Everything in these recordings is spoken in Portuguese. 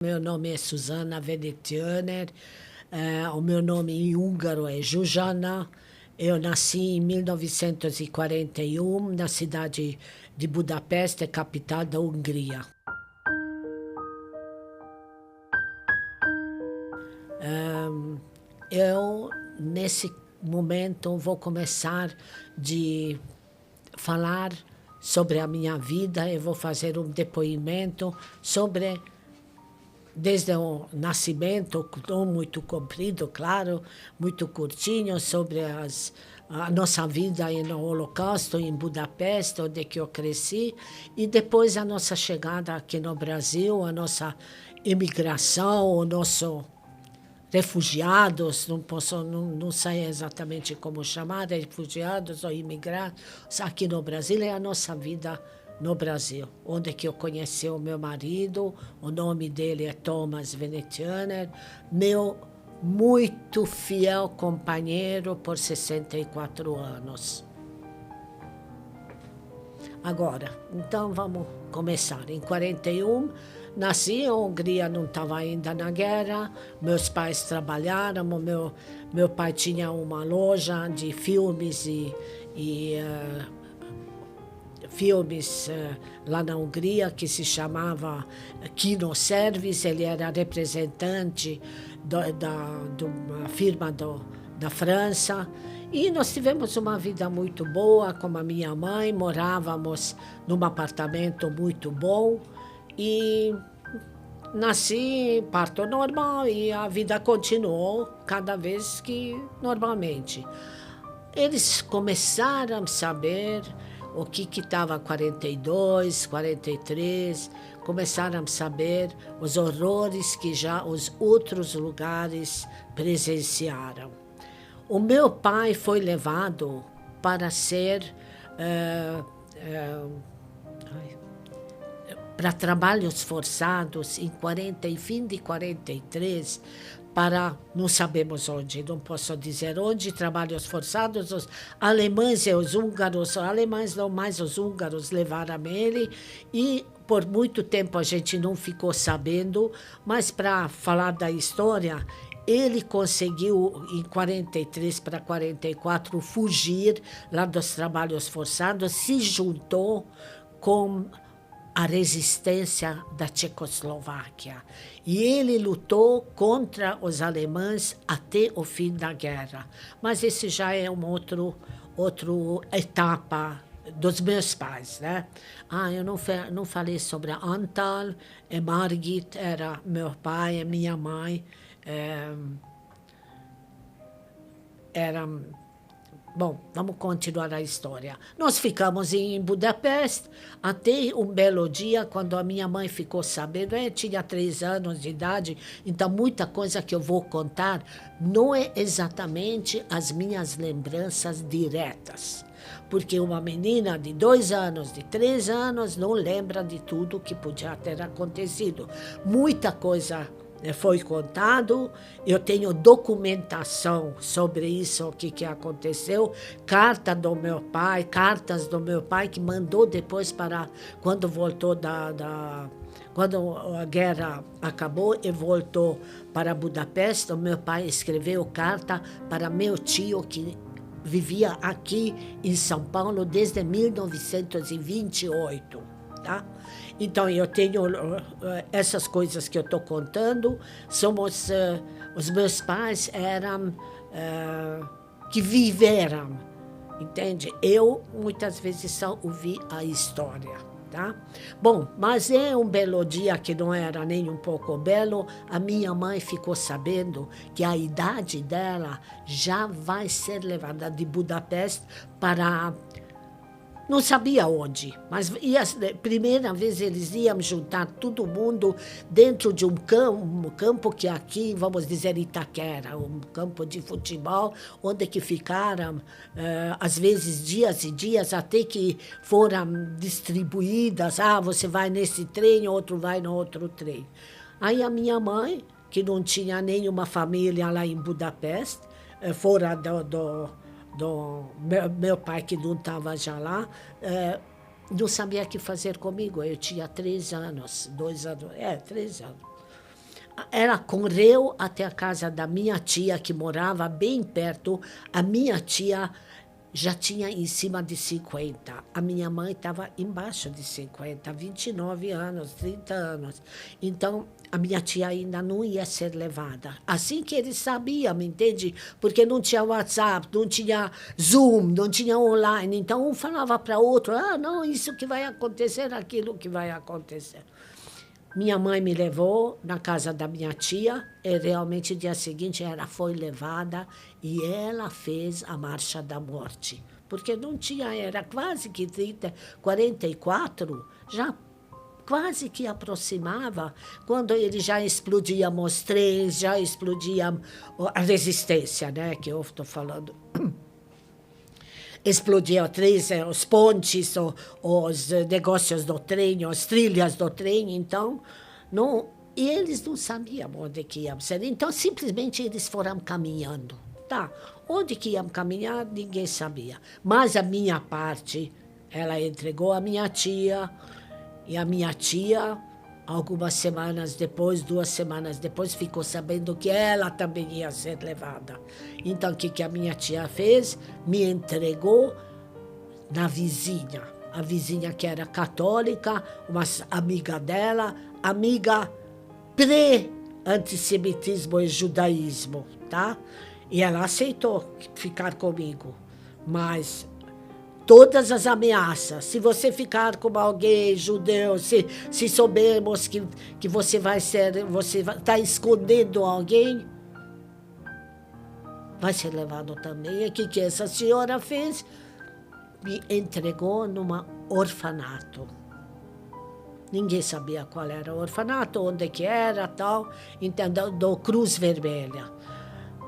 Meu nome é Susana Venetianer, o meu nome em húngaro é Zsuzsanna. Eu nasci em 1941, na cidade de Budapeste, capital da Hungria. Eu, nesse momento, vou começar de falar sobre a minha vida. Eu vou fazer um depoimento sobre, desde o nascimento, não muito comprido, claro, muito curtinho, sobre a nossa vida no Holocausto, em Budapeste, onde que eu cresci, e depois a nossa chegada aqui no Brasil, a nossa imigração, o nosso refugiados, não sei exatamente como chamar, refugiados ou imigrantes, aqui no Brasil, é a nossa vida no Brasil, onde que eu conheci o meu marido. O nome dele é Thomas Venetianer, meu muito fiel companheiro por 64 anos. Agora, então vamos começar. Em 41, nasci, a Hungria não estava ainda na guerra, meus pais trabalharam, meu pai tinha uma loja de filmes filmes lá na Hungria, que se chamava Kino Service. Ele era representante de uma firma da França. E nós tivemos uma vida muito boa com a minha mãe, morávamos num apartamento muito bom e nasci parto normal e a vida continuou cada vez que normalmente. Eles começaram a saber o que estava 42, 43, começaram a saber os horrores que já os outros lugares presenciaram. O meu pai foi levado para ser para trabalhos forçados em 40 e fim de 43, para, não sabemos onde, não posso dizer onde, trabalhos forçados. Os alemães e os húngaros, alemães não, mais os húngaros levaram ele, e por muito tempo a gente não ficou sabendo, mas para falar da história, ele conseguiu, em 43 para 44, fugir lá dos trabalhos forçados, se juntou com a resistência da Tchecoslováquia. E ele lutou contra os alemães até o fim da guerra. Mas esse já é uma outra etapa dos meus pais, né? Eu não falei sobre a Antal, e Margit era meu pai e minha mãe. Bom, vamos continuar a história. Nós ficamos em Budapeste até um belo dia, quando a minha mãe ficou sabendo. Eu tinha 3 anos de idade, então muita coisa que eu vou contar não é exatamente as minhas lembranças diretas. Porque uma menina de 2 anos, de 3 anos, não lembra de tudo que podia ter acontecido. Muita coisa foi contado, eu tenho documentação sobre isso, o que aconteceu, cartas do meu pai, que mandou depois para, quando voltou quando a guerra acabou e voltou para Budapeste, o meu pai escreveu carta para meu tio, que vivia aqui em São Paulo desde 1928, tá? Então, eu tenho essas coisas que eu estou contando, os meus pais eram, que viveram, entende? Eu, muitas vezes, só ouvi a história, tá? Bom, mas é um belo dia, que não era nem um pouco belo, a minha mãe ficou sabendo que a idade dela já vai ser levada de Budapeste para... Não sabia onde, mas primeira vez eles iam juntar todo mundo dentro de um campo que aqui, vamos dizer, Itaquera, um campo de futebol, onde que ficaram, às vezes, dias e dias, até que foram distribuídas. Você vai nesse trem, outro vai no outro trem. Aí a minha mãe, que não tinha nenhuma família lá em Budapeste, fora do meu pai, que não estava já lá, não sabia o que fazer comigo. Eu tinha 3 anos, 2 anos, 3 anos. ela correu até a casa da minha tia, que morava bem perto. A minha tia já tinha em cima de 50. A minha mãe estava embaixo de 50, 29 anos, 30 anos. Então, a minha tia ainda não ia ser levada. Assim que eles sabiam, me entende? Porque não tinha WhatsApp, não tinha Zoom, não tinha online. Então, um falava para o outro, não, isso que vai acontecer, aquilo que vai acontecer. Minha mãe me levou na casa da minha tia e realmente no dia seguinte ela foi levada e ela fez a Marcha da Morte. Porque não tinha, era quase que 44, já quase que aproximava, quando ele já explodia os trens, já explodia a resistência, né, que eu estou falando. Explodia os pontes, os negócios do trem, as trilhas do trem, então, não, e eles não sabiam onde que iam ser, então simplesmente eles foram caminhando, tá? Onde que iam caminhar, ninguém sabia, mas a minha parte, ela entregou a minha tia, e a minha tia, algumas semanas depois, 2 semanas depois, ficou sabendo que ela também ia ser levada. Então, o que a minha tia fez? Me entregou na vizinha. A vizinha que era católica, uma amiga dela, amiga pré-antissemitismo e judaísmo, tá? E ela aceitou ficar comigo. Mas todas as ameaças, se você ficar com alguém judeu, se soubermos que você está escondendo alguém, vai ser levado também. E o que essa senhora fez? Me entregou num orfanato. Ninguém sabia qual era o orfanato, onde que era, tal, entendeu? Do Cruz Vermelha.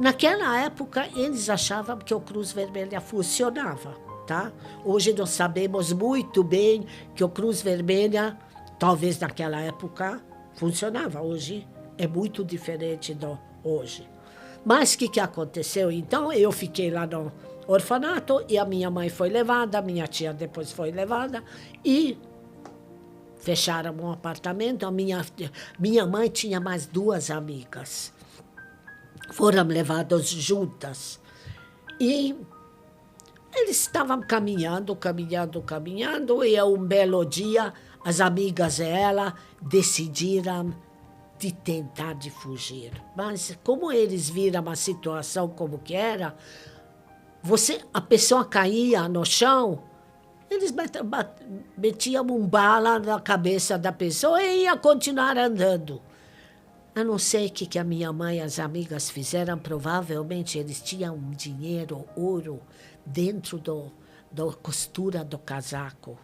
Naquela época, eles achavam que o Cruz Vermelha funcionava. Tá? Hoje nós sabemos muito bem que o Cruz Vermelha, talvez naquela época, funcionava. Hoje é muito diferente do hoje. Mas o que aconteceu? Então, eu fiquei lá no orfanato e a minha mãe foi levada, a minha tia depois foi levada e fecharam um apartamento. A minha mãe tinha mais 2 amigas. Foram levadas juntas. E eles estavam caminhando, e um belo dia, as amigas dela decidiram de tentar de fugir. Mas como eles viram a situação como que era, a pessoa caía no chão, eles metiam bala na cabeça da pessoa e ia continuar andando. Eu não sei o que a minha mãe e as amigas fizeram, provavelmente eles tinham dinheiro, ouro, dentro da costura do casaco.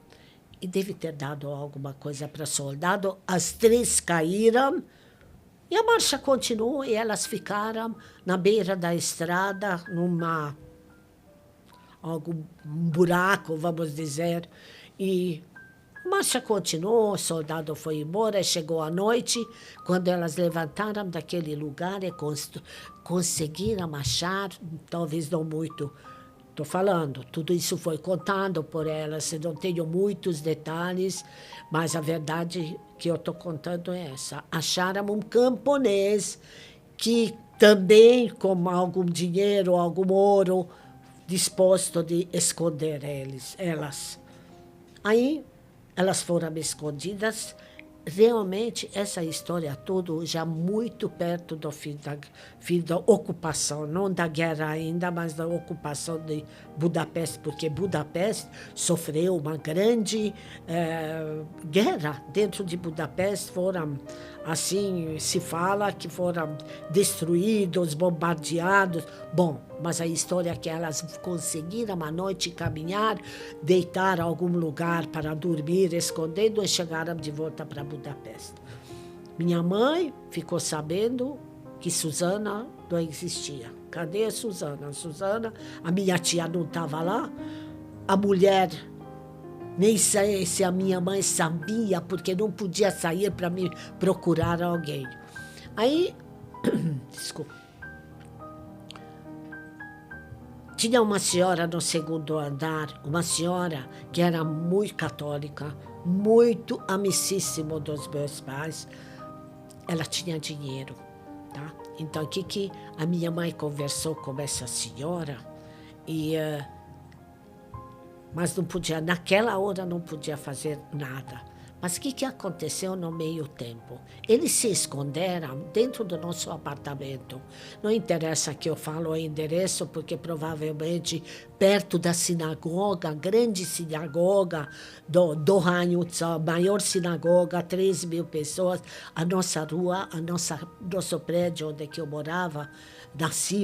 E deve ter dado alguma coisa para soldado. As 3 caíram e a marcha continuou e elas ficaram na beira da estrada, algum buraco, vamos dizer. E a marcha continuou, o soldado foi embora, chegou a noite, quando elas levantaram daquele lugar e conseguiram achar, talvez não muito. Estou falando, tudo isso foi contado por elas, eu não tenho muitos detalhes, mas a verdade que eu estou contando é essa. Acharam um camponês que também, com algum dinheiro, algum ouro, disposto de esconder elas. Aí, elas foram escondidas. Realmente, essa história toda já muito perto do fim da ocupação, não da guerra ainda, mas da ocupação de Budapeste, porque Budapeste sofreu uma grande guerra. Dentro de Budapeste foram, assim se fala, que foram destruídos, bombardeados. Bom, mas a história é que elas conseguiram à noite caminhar, deitar em algum lugar para dormir, escondendo, e chegaram de volta para Budapeste. Minha mãe ficou sabendo que Susana não existia. Cadê a Susana? A minha tia não estava lá. A mulher, nem sei se a minha mãe sabia, porque não podia sair para me procurar alguém. Aí, desculpa. Tinha uma senhora no 2º andar, uma senhora que era muito católica, muito amicíssima dos meus pais. ela tinha dinheiro, tá? Então, o que a minha mãe conversou com essa senhora, mas não podia, naquela hora não podia fazer nada. Mas o que aconteceu no meio tempo? Eles se esconderam dentro do nosso apartamento. Não interessa que eu falo o endereço, porque provavelmente perto da sinagoga, grande sinagoga do Heinutz, a maior sinagoga, 3.000 pessoas, a nossa rua, nosso prédio onde eu morava,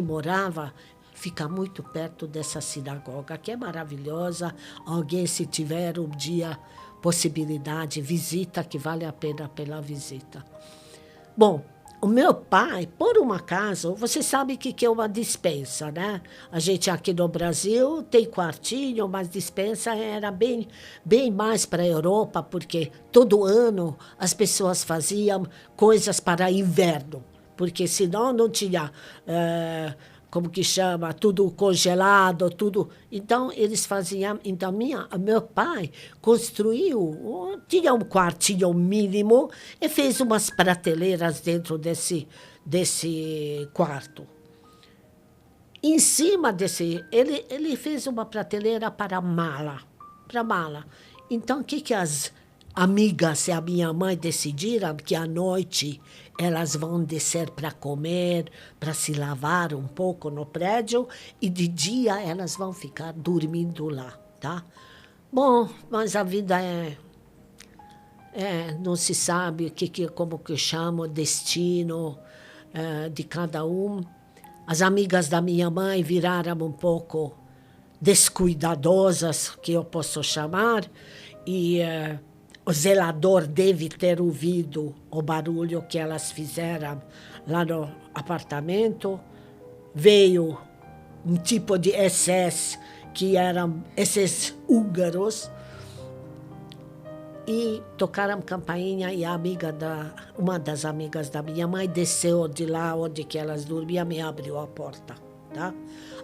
morava, fica muito perto dessa sinagoga, que é maravilhosa. Alguém, se tiver um dia possibilidade, visita, que vale a pena pela visita. Bom, o meu pai, por um acaso, você sabe que é uma despensa, né? A gente aqui no Brasil tem quartinho, mas despensa era bem mais para a Europa, porque todo ano as pessoas faziam coisas para inverno, porque senão não tinha... como que chama, tudo congelado, tudo. Então, eles faziam... Então, meu pai construiu, tinha um quartinho mínimo e fez umas prateleiras dentro desse quarto. Em cima ele fez uma prateleira para mala. Então, o que as amigas e a minha mãe decidiram? Que à noite elas vão descer para comer, para se lavar um pouco no prédio, e de dia elas vão ficar dormindo lá, tá? Bom, mas a vida não se sabe como que chama o destino de cada um. As amigas da minha mãe viraram um pouco descuidadosas, que eu posso chamar, e o zelador deve ter ouvido o barulho que elas fizeram lá no apartamento. Veio um tipo de SS, que eram esses húngaros, e tocaram campainha, e uma das amigas da minha mãe desceu de lá onde que elas dormiam e abriu a porta, tá?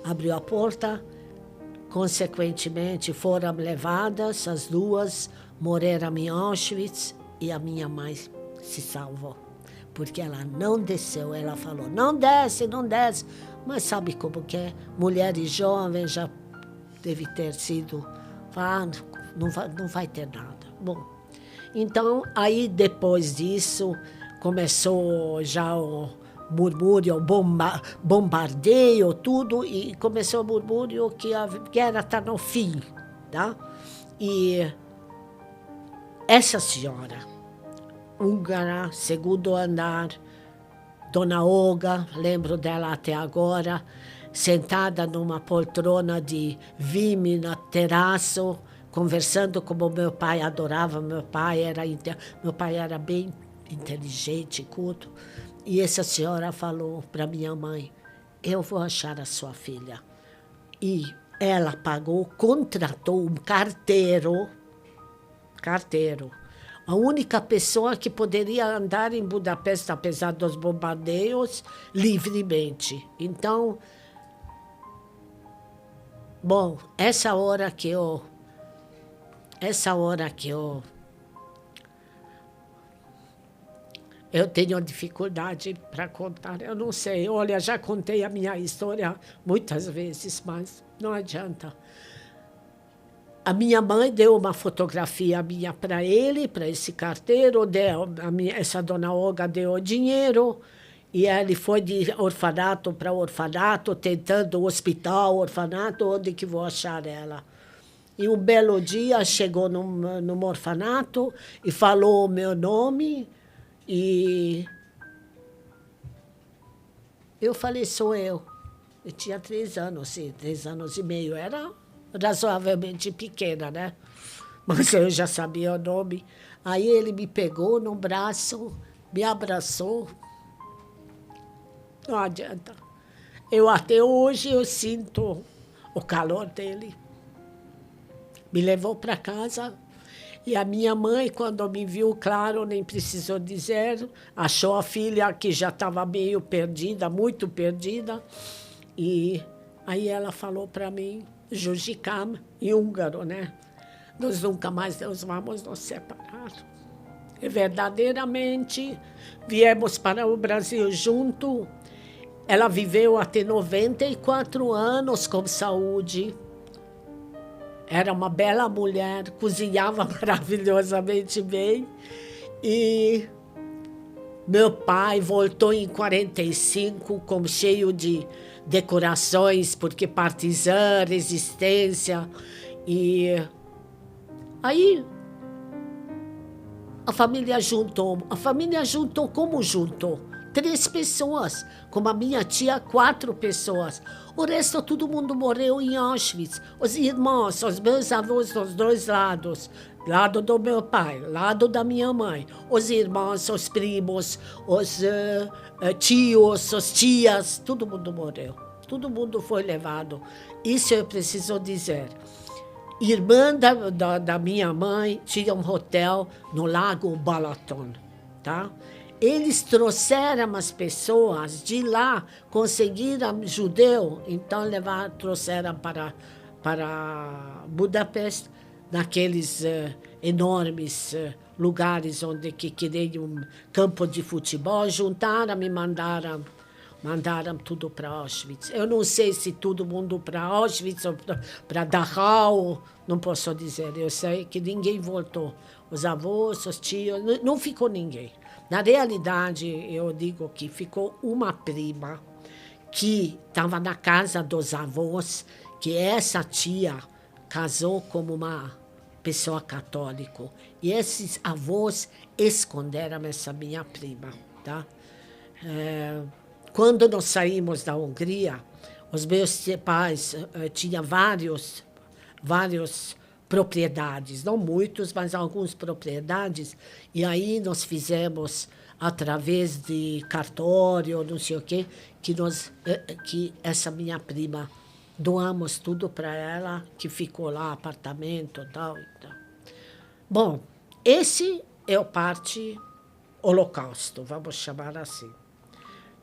Abriu a porta, consequentemente foram levadas as duas, morreram em Auschwitz, e a minha mãe se salvou, porque ela não desceu. Ela falou, não desce, mas sabe como que é? Mulheres jovens já deve ter sido, não vai ter nada. Bom, então, aí depois disso, começou já o murmúrio, o bombardeio, tudo, e começou o murmúrio que a guerra está no fim, tá? E essa senhora, húngara, segundo andar, Dona Olga, lembro dela até agora, sentada numa poltrona de vime no terraço, conversando como meu pai adorava. Meu pai era bem inteligente, culto. E essa senhora falou para minha mãe, eu vou achar a sua filha. E ela contratou um carteiro, a única pessoa que poderia andar em Budapeste, apesar dos bombardeios, livremente. Então, bom, essa hora que eu tenho dificuldade para contar, eu não sei. Olha, já contei a minha história muitas vezes, mas não adianta. A minha mãe deu uma fotografia minha para ele, para esse carteiro, essa Dona Olga deu o dinheiro, e ele foi de orfanato para orfanato, tentando hospital, orfanato, onde que vou achar ela. E um belo dia chegou num orfanato e falou o meu nome, e eu falei, sou eu. Eu tinha 3 anos, sim, 3 anos e meio. Era razoavelmente pequena, né? Mas eu já sabia o nome. Aí ele me pegou no braço, me abraçou. Não adianta. Até hoje eu sinto o calor dele. Me levou para casa. E a minha mãe, quando me viu, claro, nem precisou dizer, achou a filha que já estava meio perdida, muito perdida. E aí ela falou para mim, Jujikam, em húngaro, né? Nós nunca mais vamos nos separar. E verdadeiramente viemos para o Brasil junto. Ela viveu até 94 anos com saúde. Era uma bela mulher, cozinhava maravilhosamente bem. E meu pai voltou em 45, como cheio de decorações, porque partizã, resistência. E aí a família juntou como juntou? 3 pessoas, como a minha tia, 4 pessoas. O resto, todo mundo morreu em Auschwitz. Os irmãos, os meus avós dos 2 lados. Lado do meu pai, lado da minha mãe. Os irmãos, os primos, os tios, as tias, todo mundo morreu. Todo mundo foi levado. Isso eu preciso dizer. Irmã da minha mãe tinha um hotel no Lago Balaton, tá? Eles trouxeram as pessoas de lá, conseguiram judeu, então trouxeram para Budapeste, naqueles enormes lugares onde que nem um campo de futebol, juntaram e mandaram tudo para Auschwitz. Eu não sei se todo mundo para Auschwitz ou para Dachau, não posso dizer. Eu sei que ninguém voltou. Os avós, os tios, não ficou ninguém. Na realidade, eu digo que ficou uma prima que estava na casa dos avós, que essa tia casou como uma pessoa católica. E esses avós esconderam essa minha prima, tá? Quando nós saímos da Hungria, os meus pais tinham várias propriedades, não muitos, mas algumas propriedades, e aí nós fizemos, através de cartório, não sei o quê, que essa minha prima, doamos tudo para ela, que ficou lá, apartamento e tal. Bom, esse é a parte holocausto, vamos chamar assim.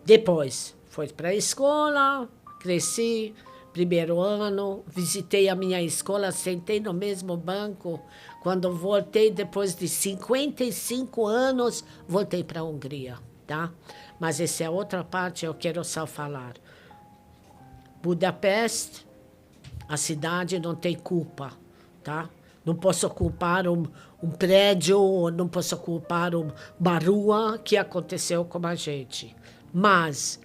Depois, fui para a escola, cresci, primeiro ano, visitei a minha escola, sentei no mesmo banco. Quando voltei, depois de 55 anos, voltei para a Hungria, tá? Mas essa é outra parte, eu quero só falar. Budapeste, a cidade não tem culpa, tá? Não posso culpar um prédio, não posso culpar uma rua que aconteceu com a gente. Mas,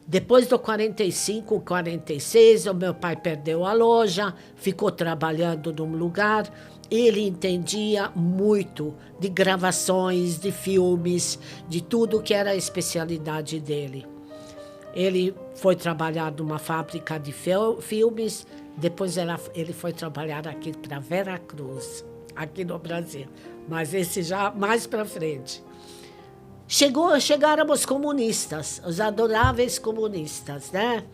depois do 45, 46, o meu pai perdeu a loja, ficou trabalhando num lugar. Ele entendia muito de gravações, de filmes, de tudo que era a especialidade dele. Ele foi trabalhar numa fábrica de filmes, depois ele foi trabalhar aqui para Veracruz, aqui no Brasil. Mas esse já mais para frente. Chegaram os comunistas, os adoráveis comunistas, né?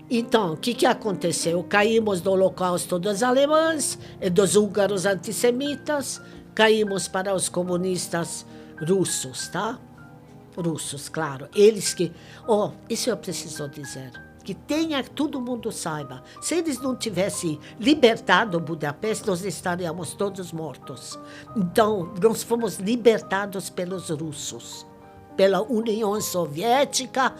Então, o que aconteceu? Caímos no holocausto dos alemães e dos húngaros antissemitas, caímos para os comunistas russos, tá? Russos, claro. Eles que... isso eu preciso dizer. Que todo mundo saiba. Se eles não tivessem libertado Budapeste, nós estaríamos todos mortos. Então, nós fomos libertados pelos russos, pela União Soviética,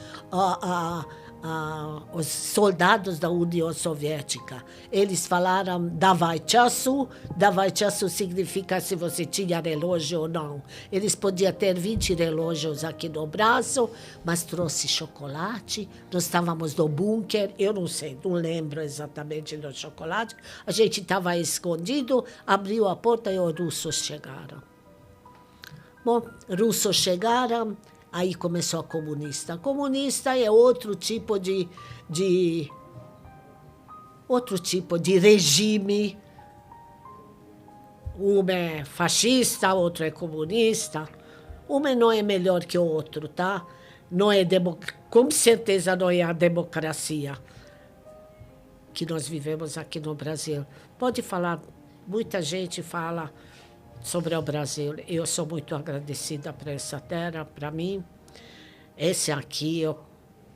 os soldados da União Soviética. Eles falaram davai chasu. Davai chasu significa se você tinha relógio ou não. Eles podiam ter 20 relógios aqui no braço, mas trouxe chocolate. Nós estávamos no bunker, eu não sei, não lembro exatamente do chocolate. A gente estava escondido, abriu a porta e os russos chegaram. Bom, russos chegaram, aí começou a comunista. Comunista é outro tipo de regime. Um é fascista, outro é comunista. Um não é melhor que o outro, tá? Não é com certeza não é a democracia que nós vivemos aqui no Brasil. Pode falar, muita gente fala sobre o Brasil. Eu sou muito agradecida por essa terra, para mim. Esse aqui,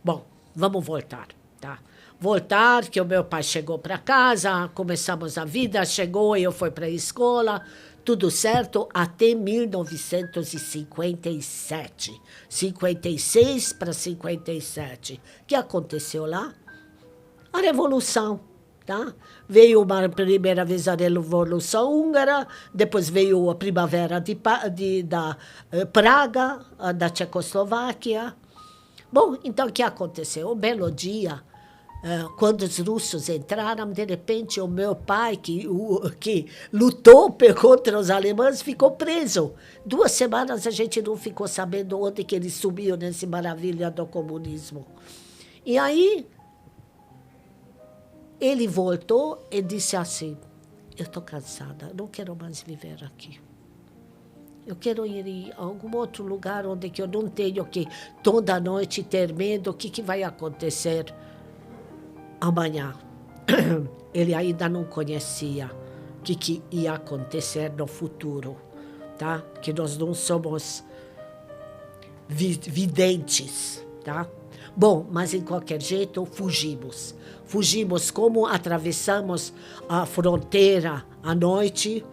bom, vamos voltar, tá? Voltar, que o meu pai chegou para casa, começamos a vida, chegou, eu fui para a escola, tudo certo até 1957. 56 para 57. O que aconteceu lá? A Revolução. Tá? Veio uma primeira vez a Revolução Húngara, depois veio a Primavera da Praga, da Tchecoslováquia. Bom, então o que aconteceu? Um belo dia, quando os russos entraram, de repente o meu pai, que lutou contra os alemães, ficou preso. 2 semanas a gente não ficou sabendo onde que ele subiu nesse maravilha do comunismo. E aí ele voltou e disse assim, eu estou cansada, não quero mais viver aqui. Eu quero ir em algum outro lugar onde que eu não tenho que toda noite ter medo, o que vai acontecer amanhã. Ele ainda não conhecia o que ia acontecer no futuro, tá? Que nós não somos videntes, tá? Bom, mas em qualquer jeito fugimos. Fugimos como atravessamos a fronteira à noite.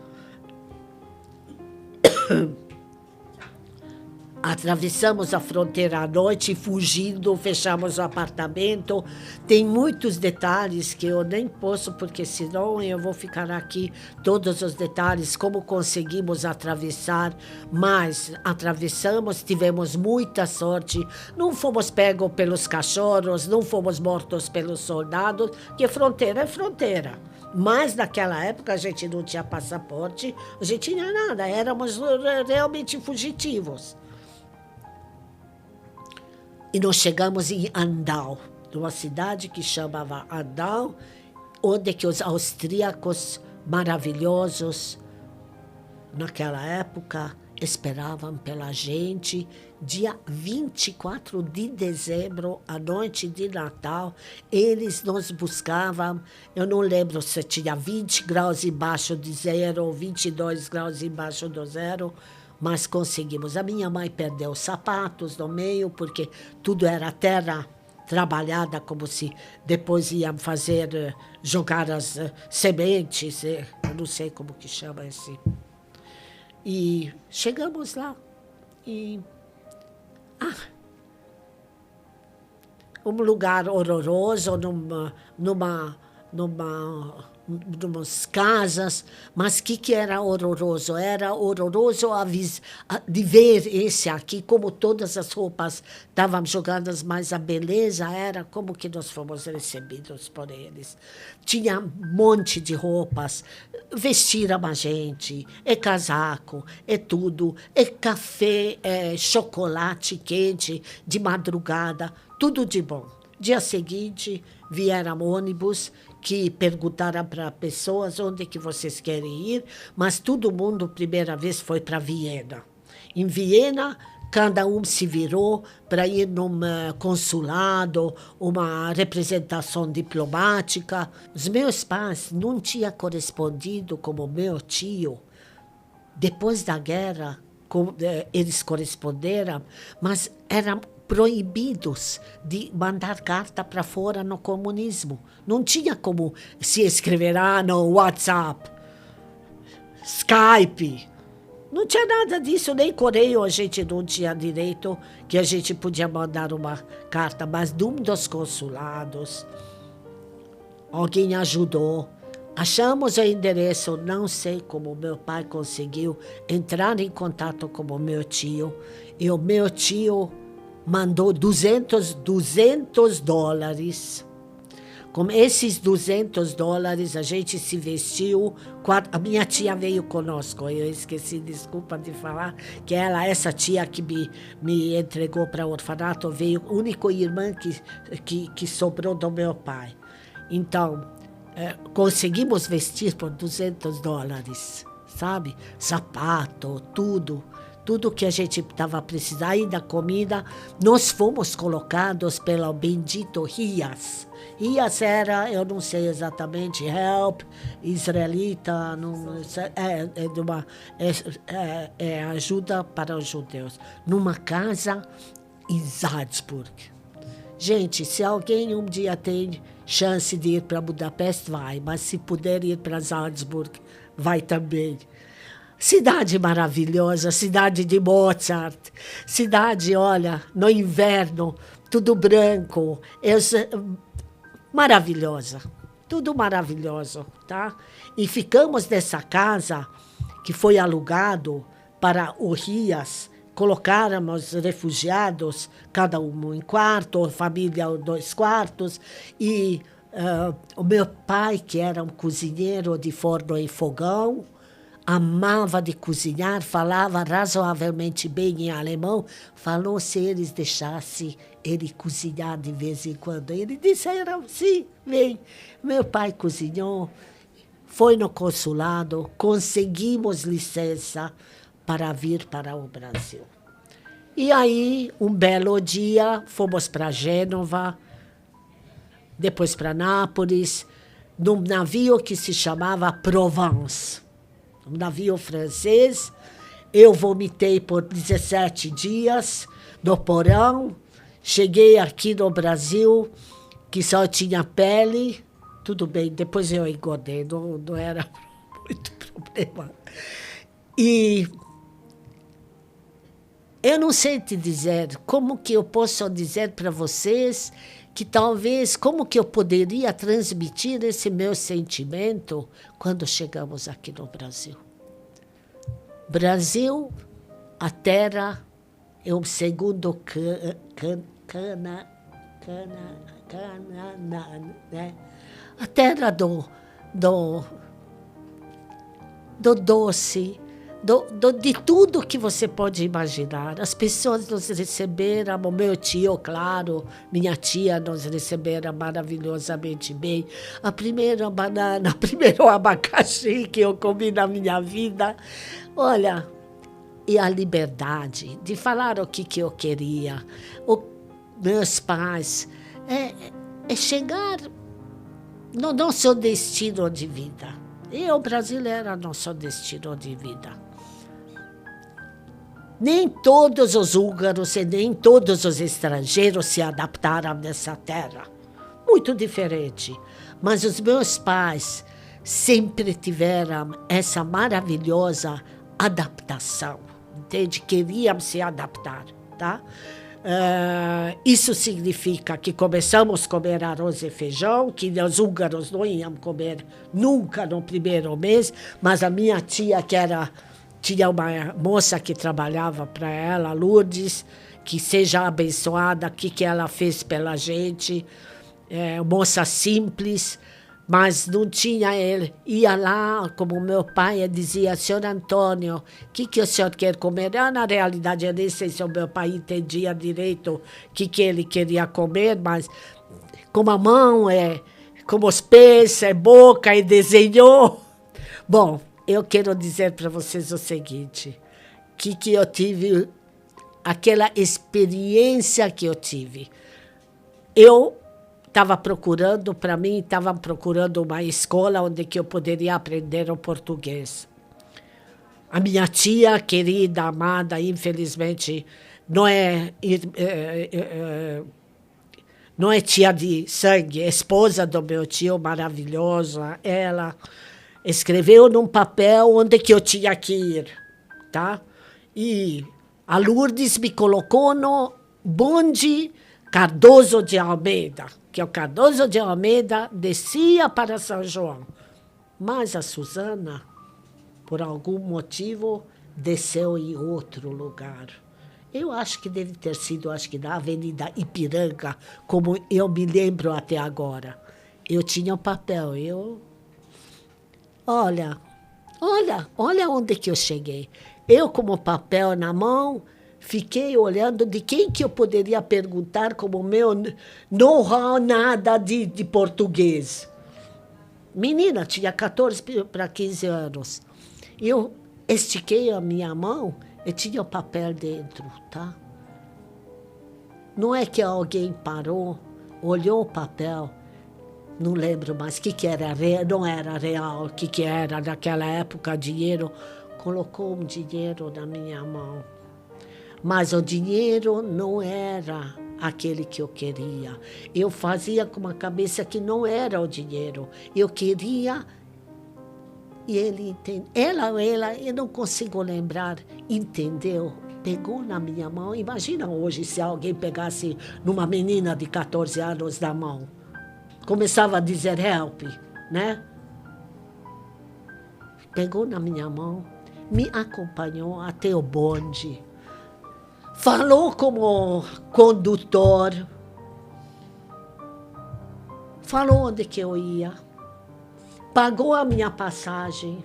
Atravessamos a fronteira à noite, fugindo, fechamos o apartamento. Tem muitos detalhes que eu nem posso, porque senão eu vou ficar aqui todos os detalhes, como conseguimos atravessar, mas atravessamos, tivemos muita sorte, não fomos pegos pelos cachorros, não fomos mortos pelos soldados, que fronteira é fronteira. Mas naquela época a gente não tinha passaporte, a gente não tinha nada, éramos realmente fugitivos. E nós chegamos em Andau, numa cidade que chamava Andau, onde que os austríacos maravilhosos, naquela época, esperavam pela gente. Dia 24 de dezembro, à noite de Natal, eles nos buscavam. Eu não lembro se tinha 20 graus embaixo de zero ou 22 graus embaixo do zero, mas conseguimos. A minha mãe perdeu os sapatos no meio, porque tudo era terra trabalhada, como se depois iam fazer, jogar as sementes, eu não sei como que chama esse. E chegamos lá e... um lugar horroroso, numas casas, mas o que era horroroso? Era horroroso de ver esse aqui, como todas as roupas estavam jogadas, mas a beleza era como que nós fomos recebidos por eles. Tinha um monte de roupas, vestiram a gente, é casaco, é tudo, é café, é chocolate quente de madrugada, tudo de bom. Dia seguinte, vieram ônibus que perguntaram para pessoas onde que vocês querem ir, mas todo mundo, primeira vez, foi para Viena. Em Viena, cada um se virou para ir num consulado, uma representação diplomática. Os meus pais não tinham correspondido como meu tio. Depois da guerra, eles corresponderam, mas eram proibidos de mandar carta para fora no comunismo. Não tinha como se escrever no WhatsApp, Skype. Não tinha nada disso, nem correio a gente não tinha direito, que a gente podia mandar uma carta, mas de um dos consulados, alguém ajudou. Achamos o endereço, não sei como meu pai conseguiu entrar em contato com o meu tio, e o meu tio mandou $200. Com esses $200, a gente se vestiu. A minha tia veio conosco. Eu esqueci, desculpa de falar, que essa tia que me entregou para o orfanato, veio, a única irmã que sobrou do meu pai. Então, conseguimos vestir por $200, sabe? Sapato, tudo. Tudo que a gente estava precisando, ainda comida, nós fomos colocados pelo bendito RIAS. RIAS era, eu não sei exatamente, Help, israelita, não, é ajuda para os judeus, numa casa em Salzburg. Gente, se alguém um dia tem chance de ir para Budapeste, vai, mas se puder ir para Salzburg, vai também. cidade maravilhosa, cidade de Mozart, cidade, olha, no inverno, tudo branco, maravilhosa, tudo maravilhoso, tá? E ficamos nessa casa que foi alugado para o Rias, colocáramos refugiados, cada um em quarto, família 2 quartos, e o meu pai, que era um cozinheiro de forno e fogão, amava de cozinhar, falava razoavelmente bem em alemão, falou se eles deixassem ele cozinhar de vez em quando. Eles disseram, sim, vem. Meu pai cozinhou, foi no consulado, conseguimos licença para vir para o Brasil. E aí, um belo dia, fomos para Gênova, depois para Nápoles, num navio que se chamava Provence, um navio francês. Eu vomitei por 17 dias no porão, cheguei aqui no Brasil, que só tinha pele, tudo bem, depois eu engordei, não era muito problema. E eu não sei te dizer como que eu posso dizer para vocês que talvez, como que eu poderia transmitir esse meu sentimento quando chegamos aqui no Brasil. Brasil, a terra é o segundo né? A terra do doce, de tudo que você pode imaginar. As pessoas nos receberam, o meu tio, claro, minha tia nos receberam maravilhosamente bem. A primeira banana, o primeiro abacaxi que eu comi na minha vida. Olha, e a liberdade de falar o que eu queria. Meus pais, é chegar no nosso destino de vida. E o Brasil era nosso destino de vida. Nem todos os húngaros e nem todos os estrangeiros se adaptaram nessa terra. Muito diferente. Mas os meus pais sempre tiveram essa maravilhosa adaptação. Entende? Queriam se adaptar, tá? Isso significa que começamos a comer arroz e feijão, que os húngaros não iam comer nunca no primeiro mês, mas a minha tia, tinha uma moça que trabalhava para ela, Lourdes, que seja abençoada, o que ela fez pela gente, moça simples, mas não tinha ele. Ia lá, como meu pai dizia, senhor Antônio, o que o senhor quer comer? Na realidade, eu nem sei se o meu pai entendia direito o que ele queria comer, mas como a mão como os pés, boca, e desenhou. Bom, eu quero dizer para vocês o seguinte, que eu tive, aquela experiência que eu tive. Eu estava procurando, para mim, estava procurando uma escola onde que eu poderia aprender o português. A minha tia, querida, amada, infelizmente, não é tia de sangue, é esposa do meu tio, maravilhosa. Ela escreveu num papel onde que eu tinha que ir, tá? E a Lourdes me colocou no bonde Cardoso de Almeida, que o Cardoso de Almeida descia para São João. Mas a Susana, por algum motivo, desceu em outro lugar. Eu acho que deve ter sido, na Avenida Ipiranga, como eu me lembro até agora. Eu tinha um papel, Olha onde que eu cheguei. Eu, com o papel na mão, fiquei olhando de quem que eu poderia perguntar, como meu know-how nada de português. Menina, tinha 14 para 15 anos. Eu estiquei a minha mão e tinha o papel dentro, tá? Não é que alguém parou, olhou o papel, não lembro mais o que era, não era real, o que era naquela época, dinheiro, colocou um dinheiro na minha mão. Mas o dinheiro não era aquele que eu queria. Eu fazia com uma cabeça que não era o dinheiro. Eu queria E ele entende, ela, eu não consigo lembrar, entendeu? Pegou na minha mão. Imagina hoje se alguém pegasse numa menina de 14 anos da mão. Começava a dizer help, né? Pegou na minha mão, me acompanhou até o bonde. Falou como condutor. Falou onde que eu ia. Pagou a minha passagem.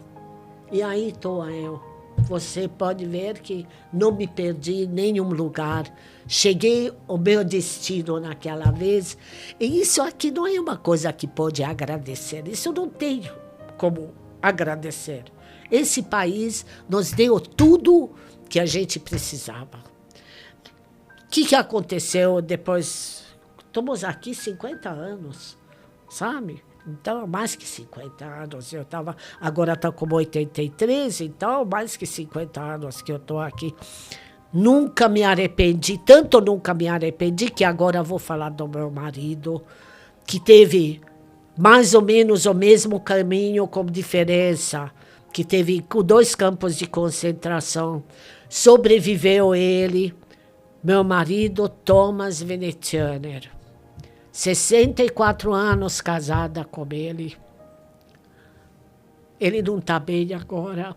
E aí estou eu. Você pode ver que não me perdi em nenhum lugar. Cheguei ao meu destino naquela vez. E isso aqui não é uma coisa que pode agradecer. Isso não tem como agradecer. Esse país nos deu tudo que a gente precisava. O que aconteceu depois? Estamos aqui 50 anos, sabe? Então, mais que 50 anos. Eu estava, agora estou com 83, então mais que 50 anos que eu estou aqui. Nunca me arrependi, tanto nunca me arrependi, que agora vou falar do meu marido, que teve mais ou menos o mesmo caminho, com diferença, que teve 2 campos de concentração. Sobreviveu ele, meu marido Thomas Venetianer. 64 anos casada com ele. Ele não está bem agora,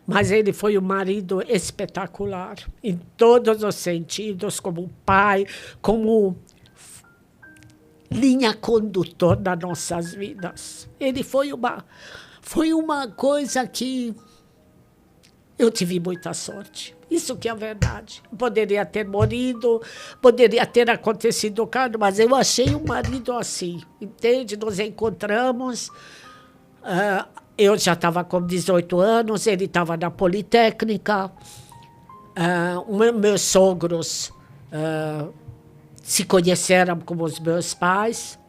mas ele foi um marido espetacular, em todos os sentidos, como pai, como linha condutor das nossas vidas. Ele foi uma coisa que eu tive muita sorte. Isso que é a verdade. Poderia ter morrido, poderia ter acontecido o caso, mas eu achei um marido assim, entende? Nos encontramos, eu já estava com 18 anos, ele estava na Politécnica, meus sogros se conheceram como os meus pais.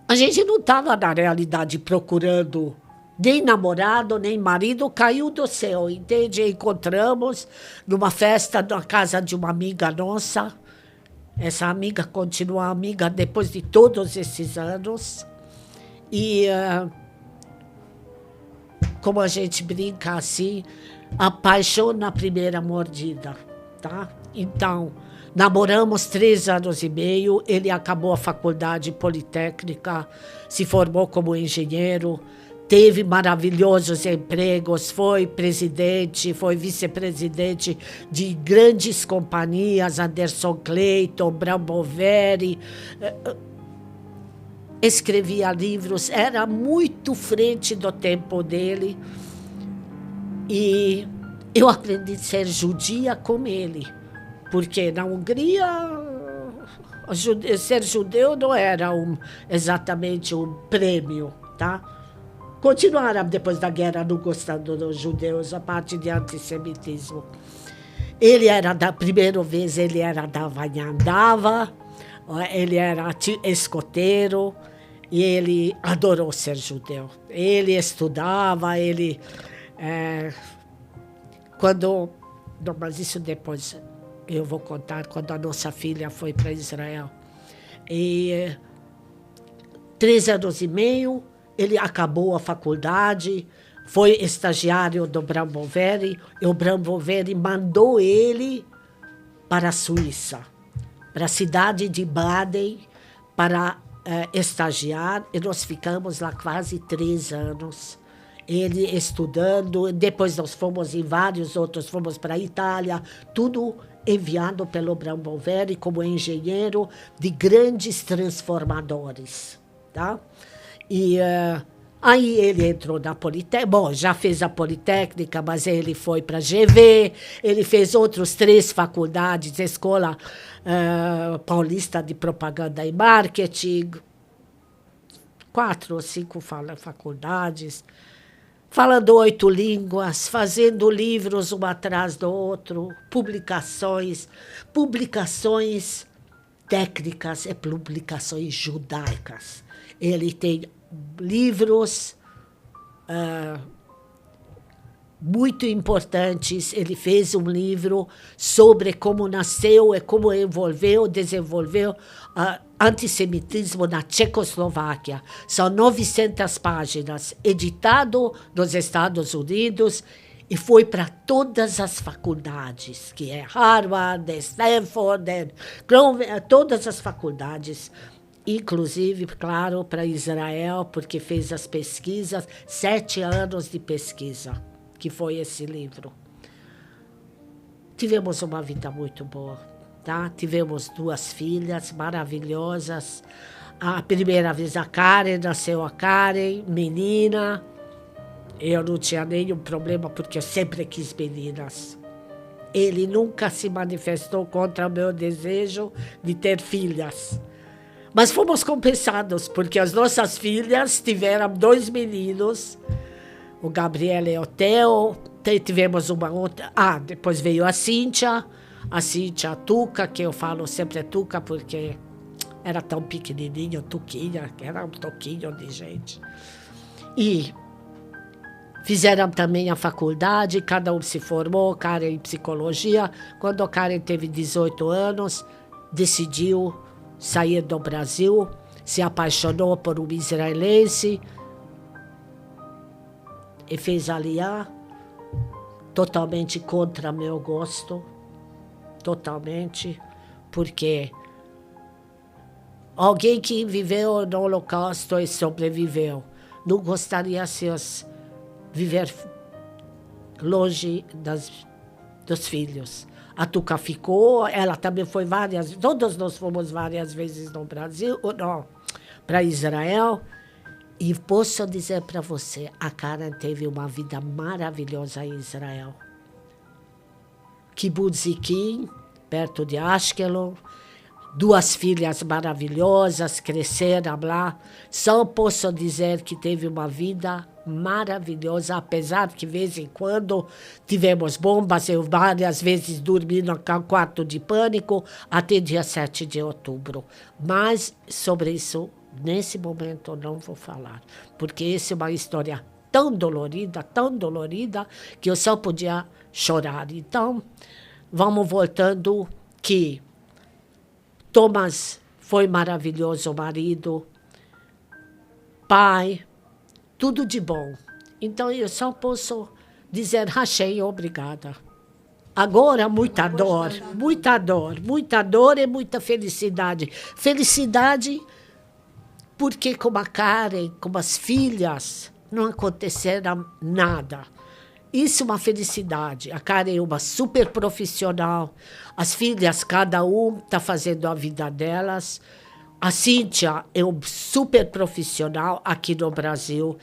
A gente não estava, na realidade, procurando nem namorado, nem marido, caiu do céu, entende? Encontramos numa festa na casa de uma amiga nossa. Essa amiga continua amiga depois de todos esses anos. E, como a gente brinca assim, a paixão na primeira mordida, tá? Então, namoramos 3 anos e meio, ele acabou a faculdade politécnica, se formou como engenheiro, teve maravilhosos empregos, foi presidente, foi vice-presidente de grandes companhias, Anderson Clayton, Bramboveri, escrevia livros, era muito frente do tempo dele. E eu aprendi a ser judia com ele, porque na Hungria ser judeu não era exatamente um prêmio, tá? Continuaram depois da guerra não gostando dos judeus, a parte de antissemitismo. Ele era primeira vez, ele era da Vanhandava, ele era escoteiro e ele adorou ser judeu. Ele estudava, ele... mas isso depois eu vou contar, quando a nossa filha foi para Israel. E 3 anos e meio, ele acabou a faculdade, foi estagiário do Bramboveri, e o Bramboveri mandou ele para a Suíça, para a cidade de Baden, para estagiar, e nós ficamos lá quase 3 anos. Ele estudando, depois nós fomos em vários outros, fomos para a Itália, tudo enviado pelo Bramboveri como engenheiro de grandes transformadores, tá? E aí ele entrou na Politécnica, bom, já fez a Politécnica, mas ele foi para a GV, ele fez outros 3 faculdades, Escola Paulista de Propaganda e Marketing, 4 ou 5 faculdades, falando 8 línguas, fazendo livros um atrás do outro, publicações técnicas e publicações judaicas. Ele tem livros muito importantes. Ele fez um livro sobre como nasceu e como desenvolveu antissemitismo na Tchecoslováquia. São 900 páginas, editado nos Estados Unidos e foi para todas as faculdades, que é Harvard, Stanford, todas as faculdades, inclusive, claro, para Israel, porque fez as pesquisas, 7 anos de pesquisa, que foi esse livro. Tivemos uma vida muito boa, tá? Tivemos 2 filhas maravilhosas. A primeira vez a Karen, nasceu a Karen, menina. Eu não tinha nenhum problema, porque eu sempre quis meninas. Ele nunca se manifestou contra o meu desejo de ter filhas. Mas fomos compensados, porque as nossas filhas tiveram 2 meninos, o Gabriel e o Theo. Tivemos uma outra. Depois veio a Cíntia, a Tuca, que eu falo sempre Tuca, porque era tão pequenininho, Tuquinha, que era um toquinho de gente. E fizeram também a faculdade, cada um se formou, Karen em psicologia. Quando a Karen teve 18 anos, decidiu sair do Brasil, se apaixonou por um israelense e fez aliar, totalmente contra meu gosto, totalmente, porque alguém que viveu no Holocausto e sobreviveu, não gostaria de viver longe dos filhos. A Tuca ficou, ela também foi todos nós fomos várias vezes no Brasil, para Israel. E posso dizer para você, a Karen teve uma vida maravilhosa em Israel. Kibbutz Zikim, perto de Ashkelon, 2 filhas maravilhosas, cresceram lá. Só posso dizer que teve uma vida maravilhosa, apesar que, de vez em quando, tivemos bombas. Eu várias vezes dormi no quarto de pânico, até dia 7 de outubro. Mas, sobre isso, nesse momento, eu não vou falar. Porque essa é uma história tão dolorida, que eu só podia chorar. Então, vamos voltando que Thomas foi maravilhoso marido, pai, tudo de bom. Então, eu só posso dizer, Hashem, obrigada. Agora, muita dor e muita felicidade. Felicidade porque com a Karen, com as filhas, não aconteceram nada. Isso é uma felicidade. A Karen é uma super profissional. As filhas, cada um está fazendo a vida delas. A Cíntia é um super profissional aqui no Brasil.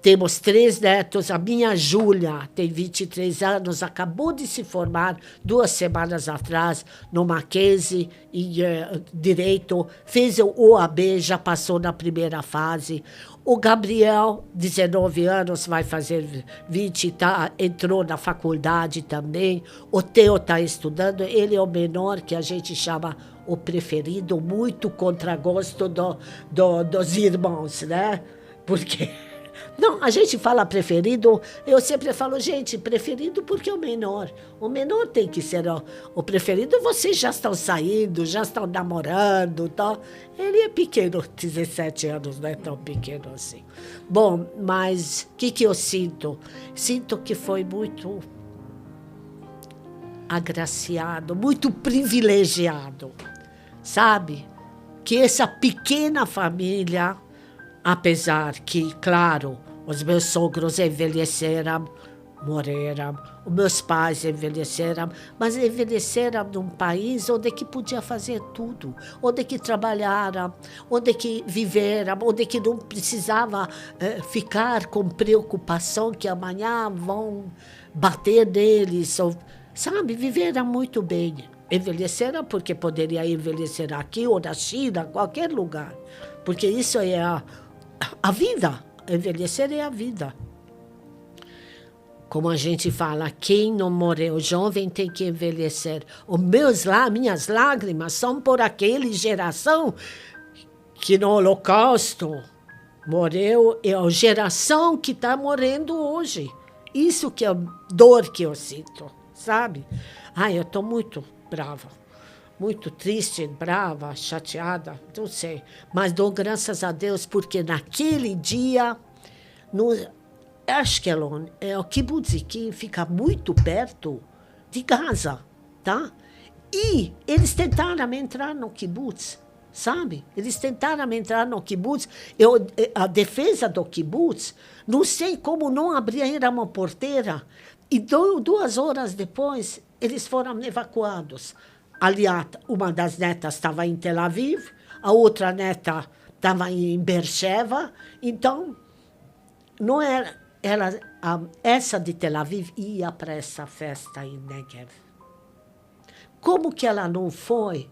Temos 3 netos. A minha Júlia tem 23 anos, acabou de se formar 2 semanas atrás no Mackenzie em Direito. Fez o OAB, já passou na primeira fase. O Gabriel, 19 anos, vai fazer 20, entrou na faculdade também. O Theo está estudando, ele é o menor, que a gente chama o preferido, muito contra gosto dos irmãos, né? Porque... Não, a gente fala preferido, eu sempre falo, gente, preferido porque é o menor. O menor tem que ser o preferido. Vocês já estão saindo, já estão namorando, tá? Ele é pequeno, 17 anos, não é tão pequeno assim. Bom, mas o que eu sinto? Sinto que foi muito agraciado, muito privilegiado, sabe? Que essa pequena família, apesar que, claro, os meus sogros envelheceram, morreram, os meus pais envelheceram, mas envelheceram num país onde que podia fazer tudo, onde que trabalharam, onde que viveram, onde que não precisava ficar com preocupação que amanhã vão bater neles, ou, sabe, viveram muito bem. Envelheceram porque poderia envelhecer aqui ou na China, qualquer lugar, porque isso é a vida. Envelhecer é a vida. Como a gente fala, quem não morreu jovem tem que envelhecer. Minhas lágrimas são por aquela geração que no Holocausto morreu, é a geração que está morrendo hoje. Isso que é a dor que eu sinto, sabe? Ai, eu estou muito brava. Muito triste, brava, chateada, não sei. Mas dou graças a Deus, porque naquele dia, no Ashkelon, o kibbutz que fica muito perto de Gaza, tá? E eles tentaram entrar no kibbutz, sabe? Eles tentaram entrar no kibbutz. A defesa do kibbutz, não sei como não abriram uma porteira. E 2 horas depois, eles foram evacuados. Aliás, uma das netas estava em Tel Aviv, a outra neta estava em Beersheba. Então, não era, essa de Tel Aviv ia para essa festa em Negev. Como que ela não foi?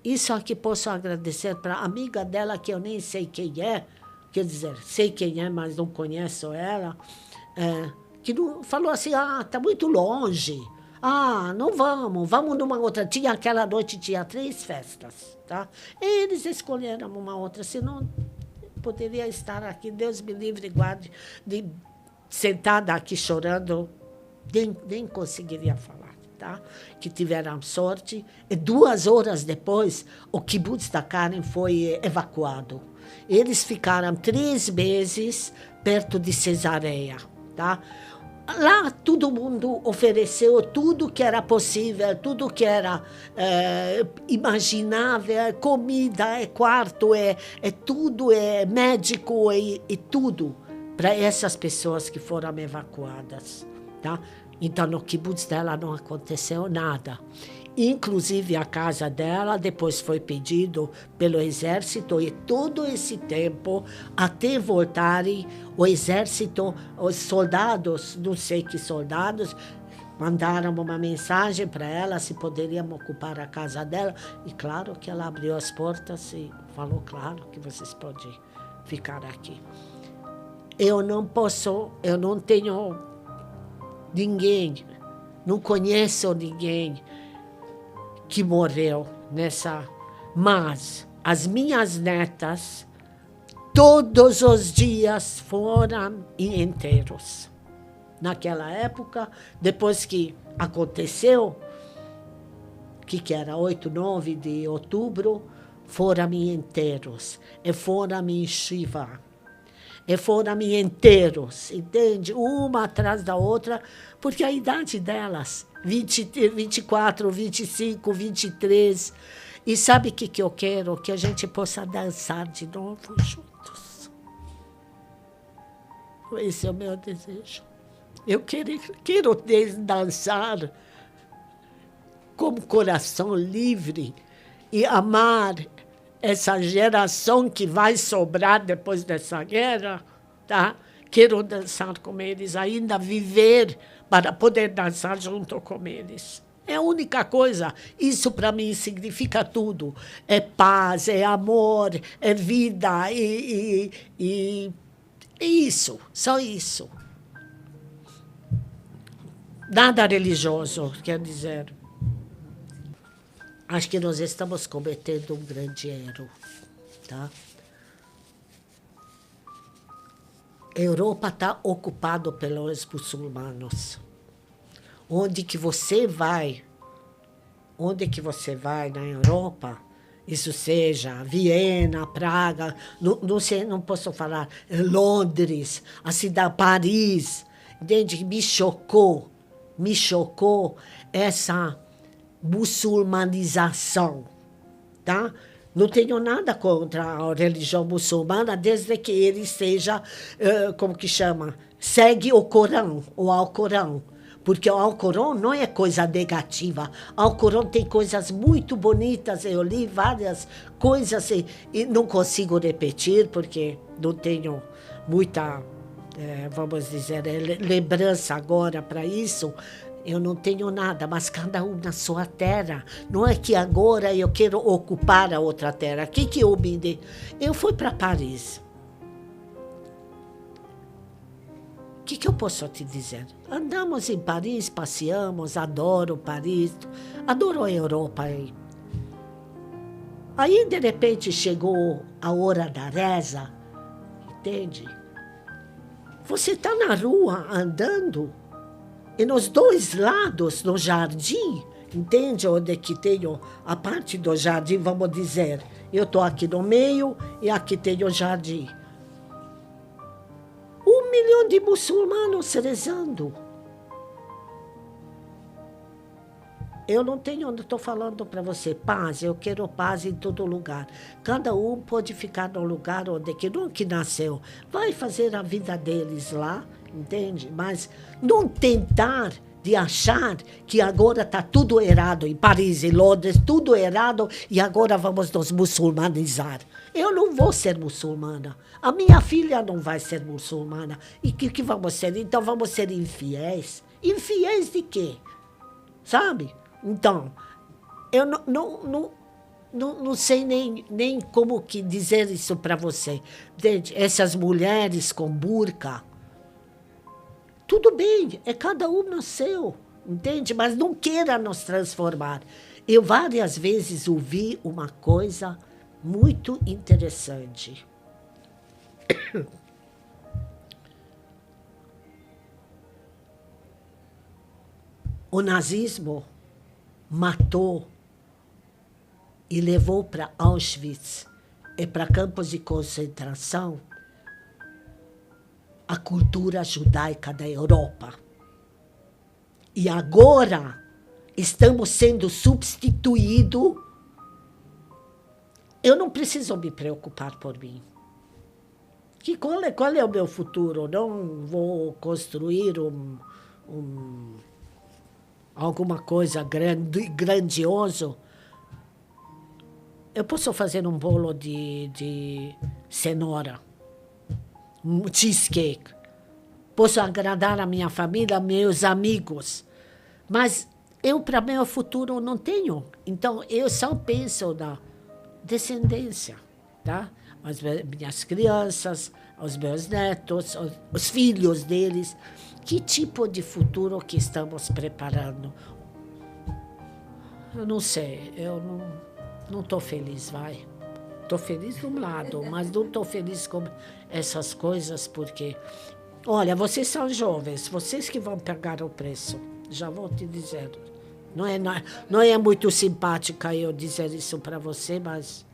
Isso aqui posso agradecer para a amiga dela, que eu nem sei quem é, quer dizer, sei quem é, mas não conheço ela, que não, falou assim, está muito longe. Não vamos numa outra. Aquela noite tinha 3 festas, tá? E eles escolheram uma outra, senão poderia estar aqui, Deus me livre e guarde, de sentada aqui chorando, nem conseguiria falar, tá? Que tiveram sorte. E 2 horas depois, o kibbutz da Karen foi evacuado. Eles ficaram 3 meses perto de Cesareia, tá? Lá todo mundo ofereceu tudo que era possível, tudo que era imaginável, comida, quarto, tudo, médico, e tudo para essas pessoas que foram evacuadas. Tá? Então, no kibbutz dela não aconteceu nada. Inclusive, a casa dela depois foi pedido pelo exército, e todo esse tempo, até voltarem, o exército, os soldados, não sei que soldados, mandaram uma mensagem para ela se poderiam ocupar a casa dela. E claro que ela abriu as portas e falou, claro que vocês podem ficar aqui. Eu não tenho ninguém, não conheço ninguém que morreu nessa. Mas as minhas netas, todos os dias foram em enterros. Naquela época, depois que aconteceu, que era 8, 9 de outubro, foram em enterros, e foram em Shiva, e foram em enterros, entende? Uma atrás da outra, porque a idade delas, 24, 25, 23. E sabe o que eu quero? Que a gente possa dançar de novo juntos. Esse é o meu desejo. Eu quero dançar com o coração livre e amar essa geração que vai sobrar depois dessa guerra, tá? Quero dançar com eles, ainda viver para poder dançar junto com eles. É a única coisa. Isso para mim significa tudo. É paz, é amor, é vida, e isso, só isso. Nada religioso, quer dizer. Acho que nós estamos cometendo um grande erro, tá? A Europa está ocupada pelos muçulmanos. Onde que você vai na Europa, isso seja Viena, Praga, não sei, não posso falar, Londres, a cidade Paris, entende? Me chocou essa muçulmanização, tá? Não tenho nada contra a religião muçulmana, desde que ele seja, como que chama? Segue o Corão, o Alcorão. Porque o Alcorão não é coisa negativa. O Alcorão tem coisas muito bonitas. Eu li várias coisas e não consigo repetir, porque não tenho muita, vamos dizer, lembrança agora para isso. Eu não tenho nada, mas cada um na sua terra. Não é que agora eu quero ocupar a outra terra. O que eu me dei? Eu fui para Paris. O que eu posso te dizer? Andamos em Paris, passeamos, adoro Paris, adoro a Europa. Aí, de repente, chegou a hora da reza, entende? Você está na rua andando e nos dois lados do jardim, entende? Onde que tem a parte do jardim, vamos dizer. Eu estou aqui no meio e aqui tem o jardim. 1 milhão de muçulmanos rezando. Eu não tenho onde estou falando para você. Paz, eu quero paz em todo lugar. Cada um pode ficar no lugar onde que nasceu. Vai fazer a vida deles lá, entende? Mas não tentar de achar que agora está tudo errado em Paris e Londres, tudo errado e agora vamos nos muçulmanizar. Eu não vou ser muçulmana. A minha filha não vai ser muçulmana. E que vamos ser? Então vamos ser infiéis? Infiéis de quê? Sabe? Então, eu não sei nem como que dizer isso para você. Entende? Essas mulheres com burca, tudo bem, é cada um no seu, entende? Mas não queira nos transformar. Eu várias vezes ouvi uma coisa muito interessante. O nazismo matou e levou para Auschwitz e para campos de concentração a cultura judaica da Europa. E agora estamos sendo substituídos. Eu não preciso me preocupar por mim. Qual é o meu futuro? Não vou construir alguma coisa grandioso. Eu posso fazer um bolo de cenoura, um cheesecake. Posso agradar a minha família, meus amigos. Mas eu, para meu futuro, não tenho. Então, eu só penso na descendência, tá? As minhas crianças, os meus netos, os filhos deles. Que tipo de futuro que estamos preparando? Eu não sei, eu não estou feliz, vai. Estou feliz de um lado, mas não estou feliz com essas coisas, porque... Olha, vocês são jovens, vocês que vão pagar o preço. Já vou te dizer. Não é muito simpática eu dizer isso para você, mas...